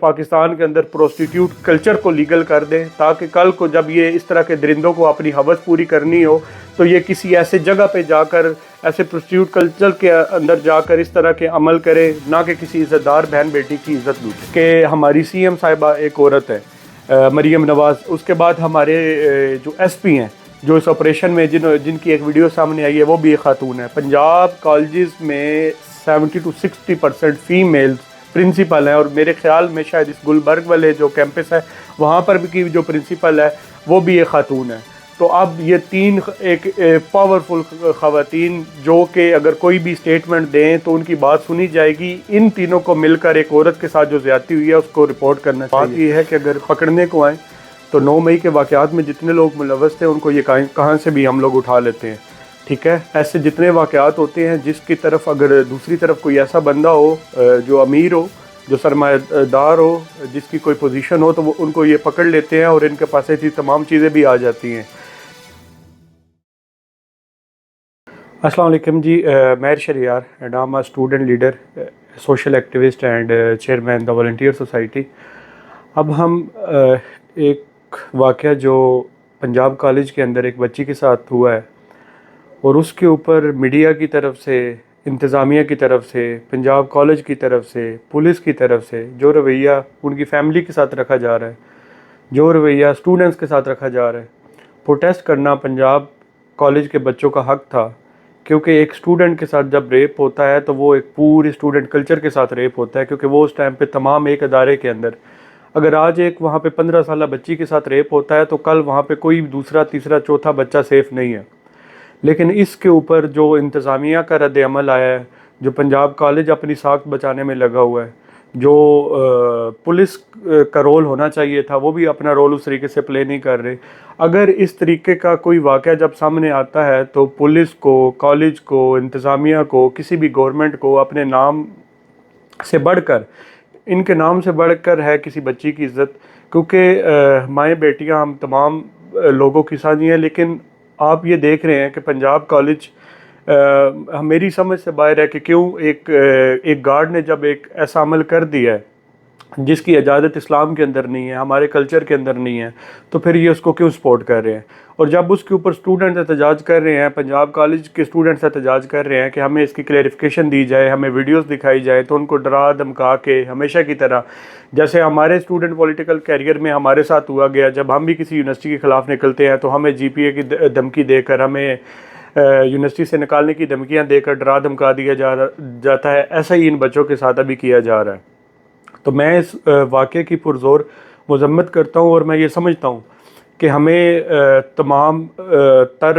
پاکستان کے اندر prostitute culture کو legal کر دیں تاکہ کل کو جب یہ اس طرح کے درندوں کو اپنی ہوس پوری کرنی ہو تو یہ کسی ایسے جگہ پہ جا کر ایسے پروسٹیٹیوٹ کلچر کے اندر جا کر اس طرح کے عمل کرے، نہ کہ کسی عزت دار بہن بیٹی کی عزت لوٹے۔ کہ ہماری سی ایم صاحبہ ایک عورت ہے، مریم نواز، اس کے بعد ہمارے جو ایس پی ہیں جو اس آپریشن میں جن کی ایک ویڈیو سامنے آئی ہے وہ بھی ایک خاتون ہے۔ پنجاب کالجز میں 70 to 60% فیمیل پرنسپل ہیں، اور میرے خیال میں شاید اس گلبرگ والے جو کیمپس ہے وہاں پر بھی کی جو پرنسپل ہے وہ بھی ایک خاتون ہے۔ تو اب یہ تین ایک پاورفل خواتین جو کہ اگر کوئی بھی اسٹیٹمنٹ دیں تو ان کی بات سنی جائے گی۔ ان تینوں کو مل کر ایک عورت کے ساتھ جو زیادتی ہوئی ہے اس کو رپورٹ کرنا چاہیے۔ بات یہ ہے کہ اگر پکڑنے کو آئیں تو 9 مئی کے واقعات میں جتنے لوگ ملوث تھے ان کو یہ کہاں سے بھی ہم لوگ اٹھا لیتے ہیں، ٹھیک ہے۔ ایسے جتنے واقعات ہوتے ہیں جس کی طرف اگر دوسری طرف کوئی ایسا بندہ ہو جو امیر ہو، جو سرمایہ دار ہو، جس کی کوئی پوزیشن ہو، تو وہ ان کو یہ پکڑ لیتے ہیں اور ان کے پاس ایسی تمام چیزیں بھی آ جاتی ہیں۔ السلام علیکم جی، Mehr Shehryar and I am a student leader, social activist and chairman the volunteer society. اب ہم ایک واقعہ جو پنجاب کالج کے اندر ایک بچی کے ساتھ ہوا ہے اور اس کے اوپر میڈیا کی طرف سے، انتظامیہ کی طرف سے، پنجاب کالج کی طرف سے، پولیس کی طرف سے جو رویہ ان کی فیملی کے ساتھ رکھا جا رہا ہے، جو رویہ اسٹوڈنٹس کے ساتھ رکھا جا رہا ہے۔ پروٹیسٹ کرنا پنجاب کالج کے بچوں کا حق تھا، کیونکہ ایک اسٹوڈنٹ کے ساتھ جب ریپ ہوتا ہے تو وہ ایک پوری اسٹوڈنٹ کلچر کے ساتھ ریپ ہوتا ہے، کیونکہ وہ اس ٹائم پہ تمام ایک ادارے کے اندر، اگر آج ایک وہاں پہ 15 سالہ بچی کے ساتھ ریپ ہوتا ہے تو کل وہاں پہ کوئی دوسرا تیسرا چوتھا بچہ سیف نہیں ہے۔ لیکن اس کے اوپر جو انتظامیہ کا رد عمل آیا ہے، جو پنجاب کالج اپنی ساکھ بچانے میں لگا ہوا ہے، جو پولیس کا رول ہونا چاہیے تھا وہ بھی اپنا رول اس طریقے سے پلے نہیں کر رہے۔ اگر اس طریقے کا کوئی واقعہ جب سامنے آتا ہے تو پولیس کو، کالج کو، انتظامیہ کو، کسی بھی گورنمنٹ کو اپنے نام سے بڑھ کر، ان کے نام سے بڑھ کر ہے کسی بچی کی عزت، کیونکہ مائیں بیٹیاں ہم تمام لوگوں کی ساتھی ہیں۔ لیکن آپ یہ دیکھ رہے ہیں کہ پنجاب کالج میری سمجھ سے باہر ہے کہ کیوں ایک گارڈ نے جب ایک ایسا عمل کر دیا ہے جس کی اجازت اسلام کے اندر نہیں ہے، ہمارے کلچر کے اندر نہیں ہے، تو پھر یہ اس کو کیوں سپورٹ کر رہے ہیں؟ اور جب اس کے اوپر اسٹوڈنٹ احتجاج کر رہے ہیں، پنجاب کالج کے اسٹوڈنٹس احتجاج کر رہے ہیں کہ ہمیں اس کی کلیریفیکیشن دی جائے، ہمیں ویڈیوز دکھائی جائے، تو ان کو ڈرا دھمکا کے ہمیشہ کی طرح، جیسے ہمارے اسٹوڈنٹ پولیٹیکل کیریئر میں ہمارے ساتھ ہوا گیا، جب ہم بھی کسی یونیورسٹی کے خلاف نکلتے ہیں تو ہمیں GPA کی دھمکی دے کر، ہمیں یونیورسٹی سے نکالنے کی دھمکیاں دے کر ڈرا دھمکا دیا جاتا ہے، ایسا ہی ان بچوں کے ساتھ ابھی کیا جا رہا ہے۔ تو میں اس واقعے کی پرزور مذمت کرتا ہوں، اور میں یہ سمجھتا ہوں کہ ہمیں تمام تر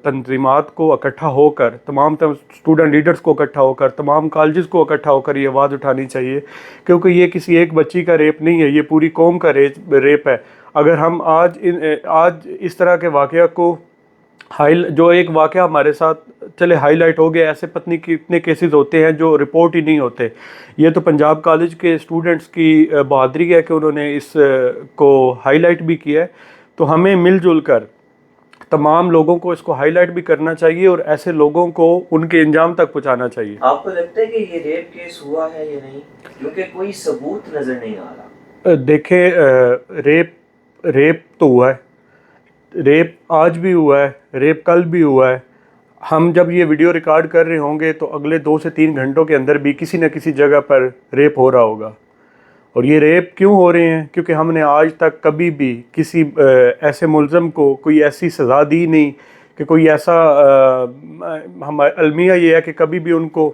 تنظیمات کو اکٹھا ہو کر، تمام اسٹوڈنٹ لیڈرز کو اکٹھا ہو کر، تمام کالجز کو اکٹھا ہو کر یہ آواز اٹھانی چاہیے، کیونکہ یہ کسی ایک بچی کا ریپ نہیں ہے، یہ پوری قوم کا ریپ ہے۔ اگر ہم آج اس طرح کے واقعہ کو جو ایک واقعہ ہمارے ساتھ چلے ہائی لائٹ ہو گیا، ایسے پتنی کتنے کیسز ہوتے ہیں جو رپورٹ ہی نہیں ہوتے۔ یہ تو پنجاب کالج کے اسٹوڈنٹس کی بہادری ہے کہ انہوں نے اس کو ہائی لائٹ بھی کیا ہے۔ تو ہمیں مل جل کر تمام لوگوں کو اس کو ہائی لائٹ بھی کرنا چاہیے اور ایسے لوگوں کو ان کے انجام تک پہنچانا چاہیے۔ آپ کو لگتا ہے کہ یہ ریپ کیس ہوا ہے یا نہیں؟ کیونکہ کوئی ثبوت نظر نہیں آ رہا۔ دیکھیں، ریپ تو ہوا ہے، ریپ آج بھی ہوا ہے، ریپ کل بھی ہوا ہے۔ ہم جب یہ ویڈیو ریکارڈ کر رہے ہوں گے تو اگلے 2 سے 3 گھنٹوں کے اندر بھی کسی نہ کسی جگہ پر ریپ ہو رہا ہوگا۔ اور یہ ریپ کیوں ہو رہے ہیں؟ کیونکہ ہم نے آج تک کبھی بھی کسی ایسے ملزم کو کوئی ایسی سزا دی نہیں کہ کوئی ایسا، ہمارا المیہ یہ ہے کہ کبھی بھی ان کو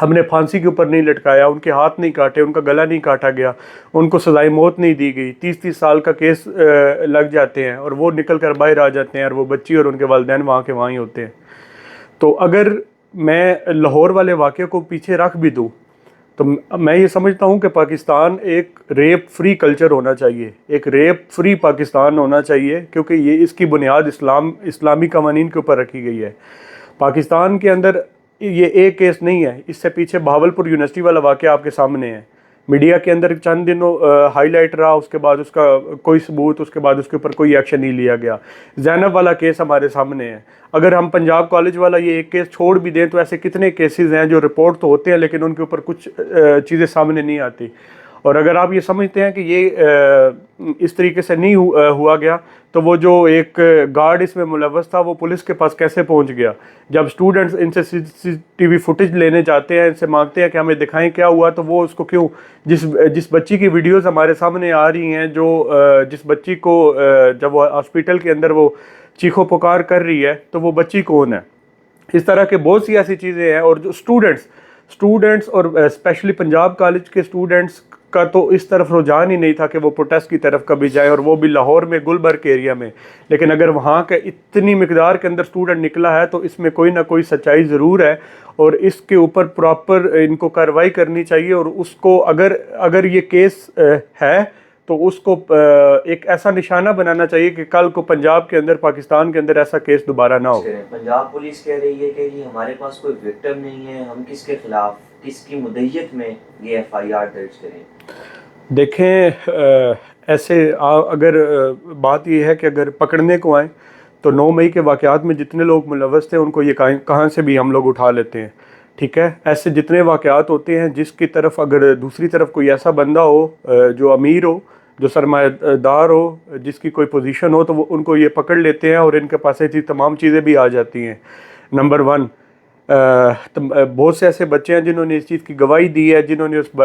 ہم نے پھانسی کے اوپر نہیں لٹکایا، ان کے ہاتھ نہیں کاٹے، ان کا گلا نہیں کاٹا گیا، ان کو سزائے موت نہیں دی گئی۔ 30 سال کا کیس لگ جاتے ہیں اور وہ نکل کر باہر آ جاتے ہیں، اور وہ بچی اور ان کے والدین وہاں کے وہاں ہی ہوتے ہیں۔ تو اگر میں لاہور والے واقعے کو پیچھے رکھ بھی دوں تو میں یہ سمجھتا ہوں کہ پاکستان ایک ریپ فری کلچر ہونا چاہیے، ایک ریپ فری پاکستان ہونا چاہیے، کیونکہ یہ اس کی بنیاد اسلامی قوانین کے اوپر رکھی گئی ہے۔ پاکستان کے اندر یہ ایک کیس نہیں ہے، اس سے پیچھے بہاولپور یونیورسٹی والا واقعہ آپ کے سامنے ہے، میڈیا کے اندر چند دنوں ہائی لائٹ رہا، اس کے بعد اس کا کوئی ثبوت، اس کے بعد اس کے اوپر کوئی ایکشن نہیں لیا گیا۔ زینب والا کیس ہمارے سامنے ہے، اگر ہم پنجاب کالج والا یہ ایک کیس چھوڑ بھی دیں تو ایسے کتنے کیسز ہیں جو رپورٹ تو ہوتے ہیں لیکن ان کے اوپر کچھ چیزیں سامنے نہیں آتی۔ اور اگر آپ یہ سمجھتے ہیں کہ یہ اس طریقے سے نہیں ہوا گیا تو وہ جو ایک گارڈ اس میں ملوث تھا وہ پولیس کے پاس کیسے پہنچ گیا؟ جب اسٹوڈنٹس ان سے سی ٹی وی فوٹیج لینے جاتے ہیں، ان سے مانگتے ہیں کہ ہمیں دکھائیں کیا ہوا، تو وہ اس کو کیوں، جس بچی کی ویڈیوز ہمارے سامنے آ رہی ہیں، جو جس بچی کو جب وہ ہاسپٹل کے اندر وہ چیخو پکار کر رہی ہے، تو وہ بچی کون ہے؟ اس طرح کے بہت سی ایسی چیزیں ہیں. اور جو اسٹوڈنٹس اور اسپیشلی پنجاب کالج کے اسٹوڈنٹس کا تو اس طرف رجحان ہی نہیں تھا کہ وہ پروٹیسٹ کی طرف کبھی جائیں، اور وہ بھی لاہور میں گلبرگ ایریا میں. لیکن اگر وہاں کا اتنی مقدار کے اندر اسٹوڈنٹ نکلا ہے تو اس میں کوئی نہ کوئی سچائی ضرور ہے، اور اس کے اوپر پراپر ان کو کارروائی کرنی چاہیے. اور اس کو اگر یہ کیس ہے تو اس کو ایک ایسا نشانہ بنانا چاہیے کہ کل کو پنجاب کے اندر، پاکستان کے اندر ایسا کیس دوبارہ نہ ہو. پنجاب پولیس کہہ رہی ہے کہ جی ہمارے پاس کوئی وکٹم نہیں ہے، ہم کس کے خلاف، کس کی مدعیت میں یہ ایف آئی آر درج کریں؟ دیکھیں ایسے اگر بات یہ ہے کہ اگر پکڑنے کو آئیں تو 9 مئی کے واقعات میں جتنے لوگ ملوث تھے ان کو یہ کہاں سے بھی ہم لوگ اٹھا لیتے ہیں. ٹھیک ہے، ایسے جتنے واقعات ہوتے ہیں جس کی طرف اگر دوسری طرف کوئی ایسا بندہ ہو جو امیر ہو، جو سرمایہ دار ہو، جس کی کوئی پوزیشن ہو، تو وہ ان کو یہ پکڑ لیتے ہیں اور ان کے پاس ایسی تمام چیزیں بھی آ جاتی ہیں. نمبر 1، بہت سے ایسے بچے ہیں جنہوں نے اس چیز کی گواہی دی ہے، جنہوں نے اس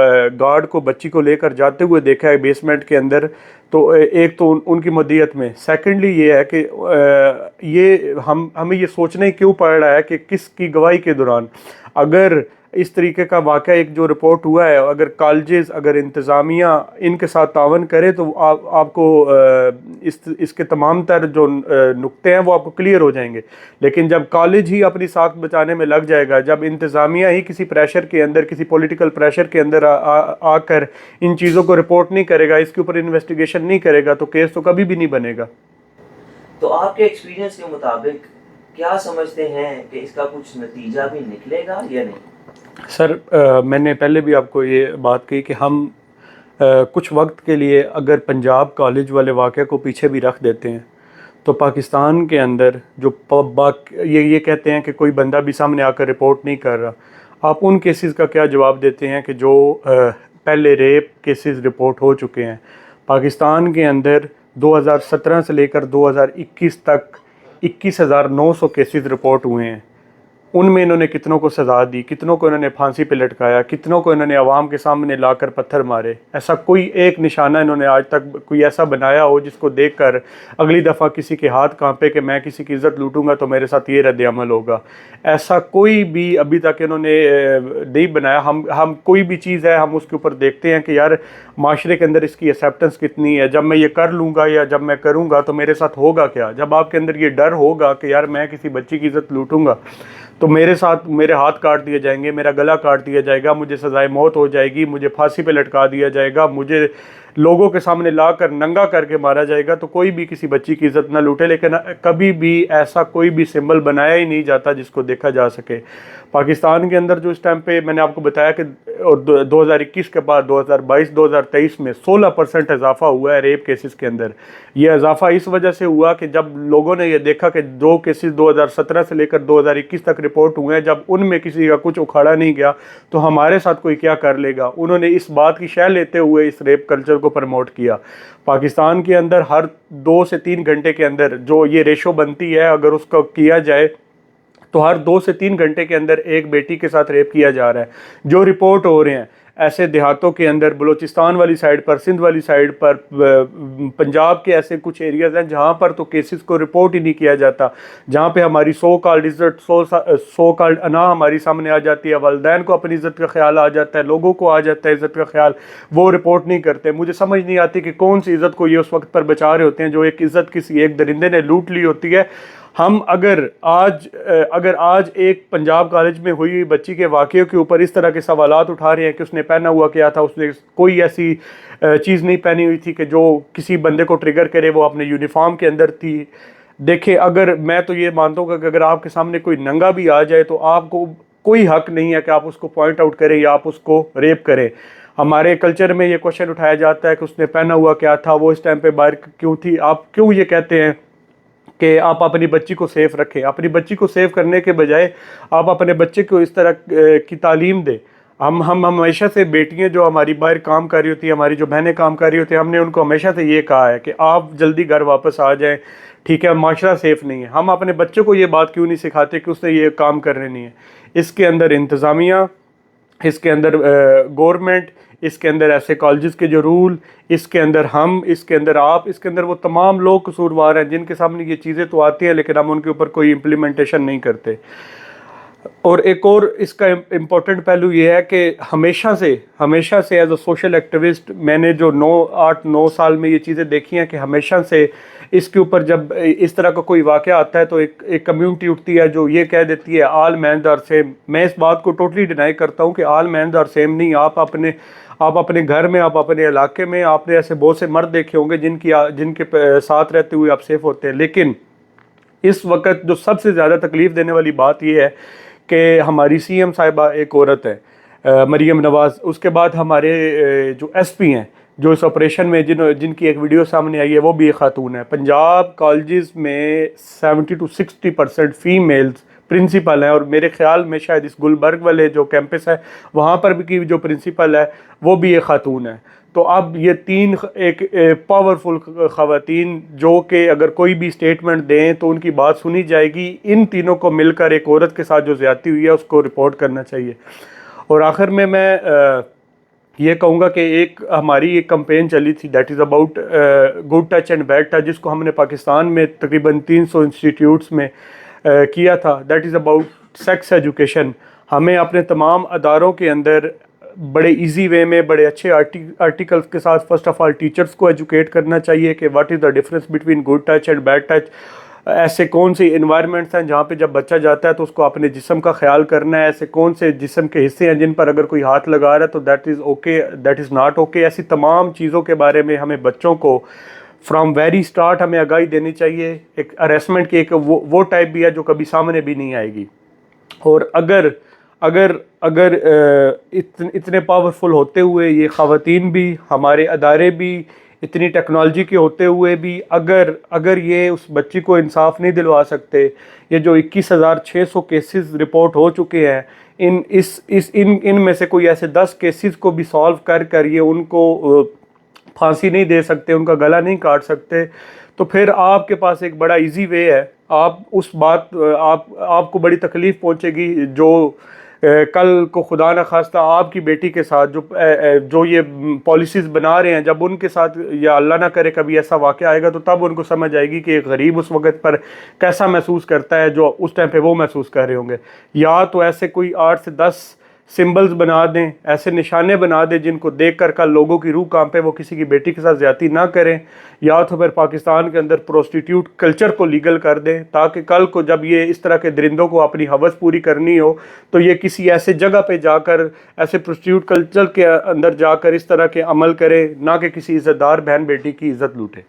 گارڈ کو، بچی کو لے کر جاتے ہوئے دیکھا ہے بیسمنٹ کے اندر. تو ایک تو ان کی مدعیت میں، سیکنڈلی یہ ہے کہ یہ ہمیں یہ سوچنا ہی کیوں پڑ رہا ہے کہ کس کی گواہی کے دوران اگر اس طریقے کا واقعہ ایک جو رپورٹ ہوا ہے، اگر کالجز، اگر انتظامیہ ان کے ساتھ تعاون کرے تو آپ کو اس کے تمام تر جو نقطے ہیں وہ آپ کو کلیئر ہو جائیں گے. لیکن جب کالج ہی اپنی ساکھ بچانے میں لگ جائے گا، جب انتظامیہ ہی کسی پریشر کے اندر، کسی پولیٹیکل پریشر کے اندر آ کر ان چیزوں کو رپورٹ نہیں کرے گا، اس کے اوپر انویسٹیگیشن نہیں کرے گا، تو کیس تو کبھی بھی نہیں بنے گا. تو آپ کے ایکسپیرینس کے مطابق کیا سمجھتے ہیں کہ اس کا کچھ نتیجہ بھی نکلے گا یا نہیں؟ سر، میں نے پہلے بھی آپ کو یہ بات کہی کہ ہم کچھ وقت کے لیے اگر پنجاب کالج والے واقعے کو پیچھے بھی رکھ دیتے ہیں تو پاکستان کے اندر جو یہ کہتے ہیں کہ کوئی بندہ بھی سامنے آ کر رپورٹ نہیں کر رہا، آپ ان کیسز کا کیا جواب دیتے ہیں کہ جو پہلے ریپ کیسز رپورٹ ہو چکے ہیں؟ پاکستان کے اندر 2017 سے لے کر 2021 تک 21,900 کیسز رپورٹ ہوئے ہیں. ان میں انہوں نے کتنوں کو سزا دی، کتنوں کو انہوں نے پھانسی پہ لٹکایا، کتنوں کو انہوں نے عوام کے سامنے لا کر پتھر مارے. ایسا کوئی ایک نشانہ انہوں نے آج تک کوئی ایسا بنایا ہو جس کو دیکھ کر اگلی دفعہ کسی کے ہاتھ کانپے کہ میں کسی کی عزت لوٹوں گا تو میرے ساتھ یہ رد عمل ہوگا؟ ایسا کوئی بھی ابھی تک انہوں نے نہیں بنایا. ہم کوئی بھی چیز ہے ہم اس کے اوپر دیکھتے ہیں کہ یار معاشرے کے اندر اس کی ایکسیپٹنس کتنی ہے، جب میں یہ کر لوں گا یا جب میں کروں گا تو میرے ساتھ ہوگا کیا. جب آپ کے اندر یہ ڈر ہوگا کہ یار میں کسی بچی کی عزت لوٹوں گا تو میرے ہاتھ کاٹ دیے جائیں گے، میرا گلا کاٹ دیا جائے گا، مجھے سزائے موت ہو جائے گی، مجھے پھانسی پہ لٹکا دیا جائے گا، مجھے لوگوں کے سامنے لا کر ننگا کر کے مارا جائے گا، تو کوئی بھی کسی بچی کی عزت نہ لوٹے. لیکن کبھی بھی ایسا کوئی بھی سمبل بنایا ہی نہیں جاتا جس کو دیکھا جا سکے. پاکستان کے اندر جو اس ٹائم پہ میں نے آپ کو بتایا کہ 2021 کے بعد 2022-2023 میں 16% اضافہ ہوا ہے ریپ کیسز کے اندر. یہ اضافہ اس وجہ سے ہوا کہ جب لوگوں نے یہ دیکھا کہ 2 کیسز 2017 سے لے کر 2021 تک رپورٹ ہوئے ہیں، جب ان میں کسی کا کچھ اکھاڑا نہیں گیا تو ہمارے ساتھ کوئی کیا کر لے گا. انہوں نے اس بات کی شہ لیتے ہوئے اس ریپ کلچر کو پروموٹ کیا. پاکستان کے اندر ہر 2 سے 3 گھنٹے کے اندر جو یہ ریشو بنتی ہے، اگر اس کو کیا جائے تو ہر 2 سے 3 گھنٹے کے اندر ایک بیٹی کے ساتھ ریپ کیا جا رہا ہے. جو رپورٹ ہو رہے ہیں ایسے دیہاتوں کے اندر، بلوچستان والی سائڈ پر، سندھ والی سائڈ پر، پنجاب کے ایسے کچھ ایریاز ہیں جہاں پر تو کیسز کو رپورٹ ہی نہیں کیا جاتا، جہاں پہ ہماری سو کالڈ عزت، سو کالڈ انا ہماری سامنے آ جاتی ہے، والدین کو اپنی عزت کا خیال آ جاتا ہے، لوگوں کو آ جاتا ہے عزت کا خیال، وہ رپورٹ نہیں کرتے. مجھے سمجھ نہیں آتی کہ کون سی عزت کو یہ اس وقت پر بچا رہے ہوتے ہیں جو ایک عزت کسی ایک درندے نے لوٹ لی ہوتی ہے. ہم اگر آج ایک پنجاب کالج میں ہوئی بچی کے واقعے کے اوپر اس طرح کے سوالات اٹھا رہے ہیں کہ اس نے پہنا ہوا کیا تھا، اس نے کوئی ایسی چیز نہیں پہنی ہوئی تھی کہ جو کسی بندے کو ٹریگر کرے، وہ اپنے یونیفارم کے اندر تھی. دیکھیں، اگر میں تو یہ مانتا ہوں کہ اگر آپ کے سامنے کوئی ننگا بھی آ جائے تو آپ کو کوئی حق نہیں ہے کہ آپ اس کو پوائنٹ آؤٹ کریں یا آپ اس کو ریپ کریں. ہمارے کلچر میں یہ کوشچن اٹھایا جاتا ہے کہ اس نے پہنا ہوا کیا تھا، وہ اس ٹائم پہ باہر کیوں تھی. آپ کیوں یہ کہتے ہیں کہ آپ اپنی بچی کو سیف رکھیں؟ اپنی بچی کو سیف کرنے کے بجائے آپ اپنے بچے کو اس طرح کی تعلیم دیں. ہم ہمیشہ سے بیٹیاں جو ہماری باہر کام کر رہی ہوتی ہیں، ہماری جو بہنیں کام کر رہی ہوتی ہیں، ہم نے ان کو ہمیشہ سے یہ کہا ہے کہ آپ جلدی گھر واپس آ جائیں، ٹھیک ہے، معاشرہ سیف نہیں ہے. ہم اپنے بچوں کو یہ بات کیوں نہیں سکھاتے کہ اس نے یہ کام کرنے نہیں ہے؟ اس کے اندر انتظامیہ، اس کے اندر گورنمنٹ، اس کے اندر ایسے کالجز کے جو رول، اس کے اندر ہم، اس کے اندر آپ، اس کے اندر وہ تمام لوگ قصوروار ہیں جن کے سامنے یہ چیزیں تو آتی ہیں لیکن ہم ان کے اوپر کوئی امپلیمنٹیشن نہیں کرتے. اور ایک اور اس کا امپورٹنٹ پہلو یہ ہے کہ ہمیشہ سے ایز اے سوشل ایکٹیوسٹ میں نے جو 8-9 سال میں یہ چیزیں دیکھی ہیں کہ ہمیشہ سے اس کے اوپر جب اس طرح کا کوئی واقعہ آتا ہے تو ایک کمیونٹی اٹھتی ہے جو یہ کہہ دیتی ہے آل مین آر سیم. میں اس بات کو ٹوٹلی ڈینائی کرتا ہوں کہ آل مین آر سیم نہیں. آپ اپنے گھر میں، آپ اپنے علاقے میں، آپ نے ایسے بہت سے مرد دیکھے ہوں گے جن کے ساتھ رہتے ہوئے آپ سیف ہوتے ہیں. لیکن اس وقت جو سب سے زیادہ تکلیف دینے والی بات یہ ہے کہ ہماری سی ایم صاحبہ ایک عورت ہے، مریم نواز. اس کے بعد ہمارے جو ایس پی ہیں جو اس آپریشن میں جن کی ایک ویڈیو سامنے آئی ہے وہ بھی ایک خاتون ہے. پنجاب کالجز میں 70 to 60% فیمیلز پرنسپل ہیں، اور میرے خیال میں شاید اس گلبرگ والے جو کیمپس ہے وہاں پر بھی کی جو پرنسپل ہے وہ بھی ایک خاتون ہے. تو اب یہ تین ایک پاورفل خواتین جو کہ اگر کوئی بھی اسٹیٹمنٹ دیں تو ان کی بات سنی جائے گی. ان تینوں کو مل کر ایک عورت کے ساتھ جو زیادتی ہوئی ہے اس کو رپورٹ کرنا چاہیے. اور آخر میں یہ کہوں گا کہ ہماری ایک کمپین چلی تھی that is about good touch and bad touch, جس کو ہم نے پاکستان میں تقریباً 300 انسٹیٹیوٹس میں کیا تھا. That is about sex education. ہمیں اپنے تمام اداروں کے اندر بڑے ایزی وے میں، بڑے اچھے آرٹیکلس کے ساتھ فرسٹ آف آل ٹیچرز کو ایجوکیٹ کرنا چاہیے کہ what is the difference between good touch and bad touch. ایسے کون سی انوائرمنٹس ہیں جہاں پہ جب بچہ جاتا ہے تو اس کو اپنے جسم کا خیال کرنا ہے، ایسے کون سے جسم کے حصے ہیں جن پر اگر کوئی ہاتھ لگا رہا ہے تو that is okay, that is not okay. ایسی تمام چیزوں کے بارے میں ہمیں بچوں کو فرام ویری اسٹارٹ ہمیں آگاہی دینی چاہیے. ایک ہراسمنٹ کی ایک وہ ٹائپ بھی ہے جو کبھی سامنے بھی نہیں آئے گی. اور اگر اتنے پاورفل ہوتے ہوئے یہ خواتین بھی، ہمارے ادارے بھی اتنی ٹیکنالوجی کے ہوتے ہوئے بھی اگر یہ اس بچی کو انصاف نہیں دلوا سکتے، یہ جو 21,600 کیسز رپورٹ ہو چکے ہیں ان میں سے کوئی ایسے 10 کیسز کو بھی سالو کر یہ ان کو پھانسی نہیں دے سکتے، ان کا گلا نہیں کاٹ سکتے، تو پھر آپ کے پاس ایک بڑا ایزی وے ہے. آپ کو بڑی تکلیف پہنچے گی جو کل کو خدا نخواستہ آپ کی بیٹی کے ساتھ جو یہ پالیسیز بنا رہے ہیں، جب ان کے ساتھ یا اللہ نہ کرے کبھی ایسا واقعہ آئے گا تو تب ان کو سمجھ آئے گی کہ ایک غریب اس وقت پر کیسا محسوس کرتا ہے جو اس ٹائم پہ وہ محسوس کر رہے ہوں گے. یا تو ایسے کوئی 8 سے 10 سمبلز بنا دیں، ایسے نشانے بنا دیں جن کو دیکھ کر کل لوگوں کی روح کانپے، وہ کسی کی بیٹی کے ساتھ زیادتی نہ کریں. یا تو پھر پاکستان کے اندر پروسٹیٹیوٹ کلچر کو لیگل کر دیں تاکہ کل کو جب یہ اس طرح کے درندوں کو اپنی ہوس پوری کرنی ہو تو یہ کسی ایسے جگہ پہ جا کر ایسے پروسٹیٹیوٹ کلچر کے اندر جا کر اس طرح کے عمل کرے، نہ کہ کسی عزت دار بہن بیٹی کی عزت لوٹے.